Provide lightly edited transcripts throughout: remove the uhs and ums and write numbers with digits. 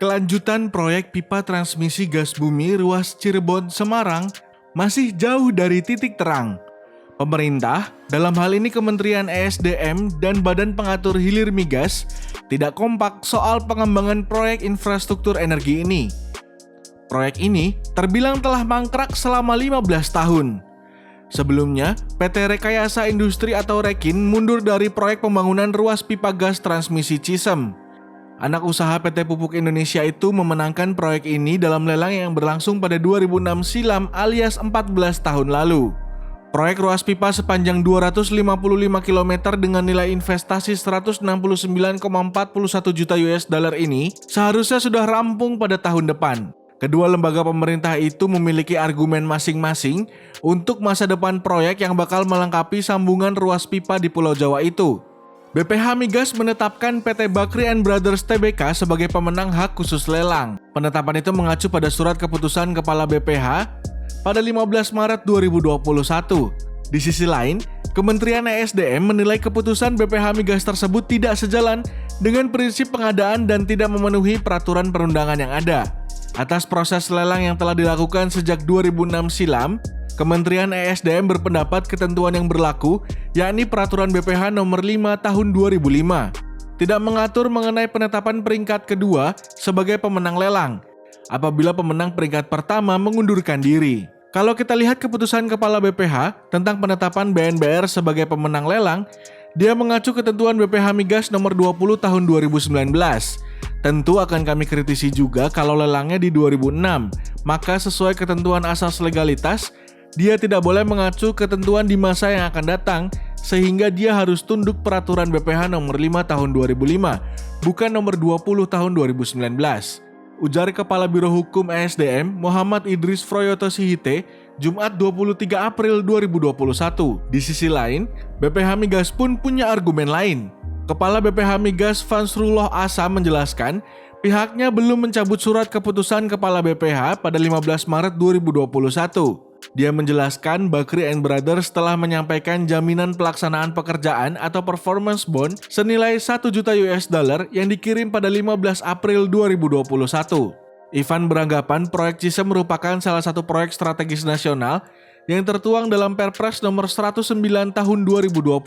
Kelanjutan proyek pipa transmisi gas bumi ruas Cirebon Semarang masih jauh dari titik terang. Pemerintah, dalam hal ini Kementerian ESDM dan Badan Pengatur Hilir Migas, tidak kompak soal pengembangan proyek infrastruktur energi ini. Proyek ini terbilang telah mangkrak selama 15 tahun. Sebelumnya, PT Rekayasa Industri atau Rekin mundur dari proyek pembangunan ruas pipa gas transmisi Cisem. Anak usaha PT Pupuk Indonesia itu memenangkan proyek ini dalam lelang yang berlangsung pada 2006 silam alias 14 tahun lalu. Proyek ruas pipa sepanjang 255 km dengan nilai investasi 169,41 juta US dollar ini seharusnya sudah rampung pada tahun depan. Kedua lembaga pemerintah itu memiliki argumen masing-masing untuk masa depan proyek yang bakal melengkapi sambungan ruas pipa di Pulau Jawa itu. BPH Migas menetapkan PT Bakri & Brothers Tbk sebagai pemenang hak khusus lelang. Penetapan itu mengacu pada surat keputusan Kepala BPH pada 15 Maret 2021. Di sisi lain, Kementerian ESDM menilai keputusan BPH Migas tersebut tidak sejalan dengan prinsip pengadaan dan tidak memenuhi peraturan perundangan yang ada. Atas proses lelang yang telah dilakukan sejak 2006 silam, Kementerian ESDM berpendapat ketentuan yang berlaku, yakni Peraturan BPH Nomor 5 Tahun 2005, tidak mengatur mengenai penetapan peringkat kedua sebagai pemenang lelang, apabila pemenang peringkat pertama mengundurkan diri. Kalau kita lihat keputusan Kepala BPH tentang penetapan BNBR sebagai pemenang lelang, dia mengacu ketentuan BPH Migas Nomor 20 Tahun 2019. Tentu akan kami kritisi juga kalau lelangnya di 2006, maka sesuai ketentuan asas legalitas, dia tidak boleh mengacu ketentuan di masa yang akan datang, sehingga dia harus tunduk peraturan BPH nomor 5 tahun 2005, bukan nomor 20 tahun 2019. Ujar Kepala Biro Hukum ESDM Muhammad Idris Froyoto Sihite, Jumat 23 April 2021. Di sisi lain, BPH Migas pun punya argumen lain. Kepala BPH Migas Fansrullah Asa menjelaskan, pihaknya belum mencabut surat keputusan Kepala BPH pada 15 Maret 2021. Dia menjelaskan Bakri & Brothers telah menyampaikan jaminan pelaksanaan pekerjaan atau performance bond senilai 1 juta US dollar yang dikirim pada 15 April 2021. Ivan beranggapan proyek Cisem merupakan salah satu proyek strategis nasional yang tertuang dalam Perpres nomor 109 tahun 2020.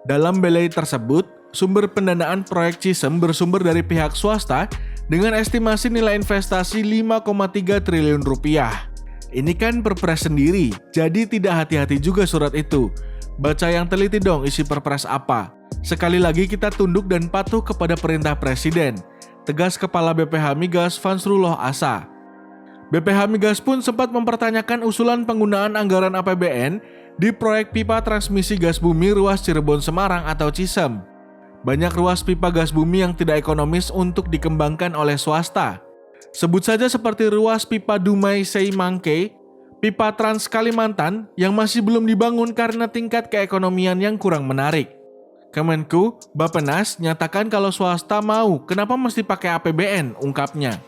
Dalam belai tersebut, sumber pendanaan proyek Cisem bersumber dari pihak swasta dengan estimasi nilai investasi 5,3 triliun rupiah. Ini kan perpres sendiri, jadi tidak hati-hati juga surat itu. Baca yang teliti dong isi perpres apa. Sekali lagi kita tunduk dan patuh kepada perintah Presiden, tegas Kepala BPH Migas Fansrullah Asa. BPH Migas pun sempat mempertanyakan usulan penggunaan anggaran APBN di proyek pipa transmisi gas bumi ruas Cirebon Semarang atau Cisem. Banyak ruas pipa gas bumi yang tidak ekonomis untuk dikembangkan oleh swasta. Sebut saja seperti ruas pipa Dumai Sei Mangke, pipa Trans Kalimantan yang masih belum dibangun karena tingkat keekonomian yang kurang menarik. Kemenku, Bappenas nyatakan kalau swasta mau, kenapa mesti pakai APBN, ungkapnya.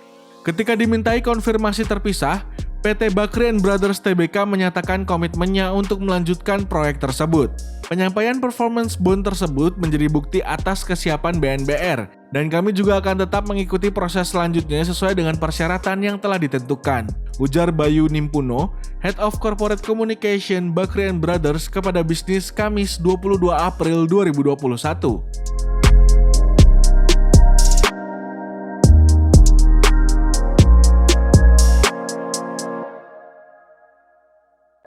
Ketika dimintai konfirmasi terpisah, PT Bakri & Brothers Tbk menyatakan komitmennya untuk melanjutkan proyek tersebut. Penyampaian performance bond tersebut menjadi bukti atas kesiapan BNBR, dan kami juga akan tetap mengikuti proses selanjutnya sesuai dengan persyaratan yang telah ditentukan, ujar Bayu Nimpuno, Head of Corporate Communication Bakri & Brothers kepada Bisnis Kamis 22 April 2021.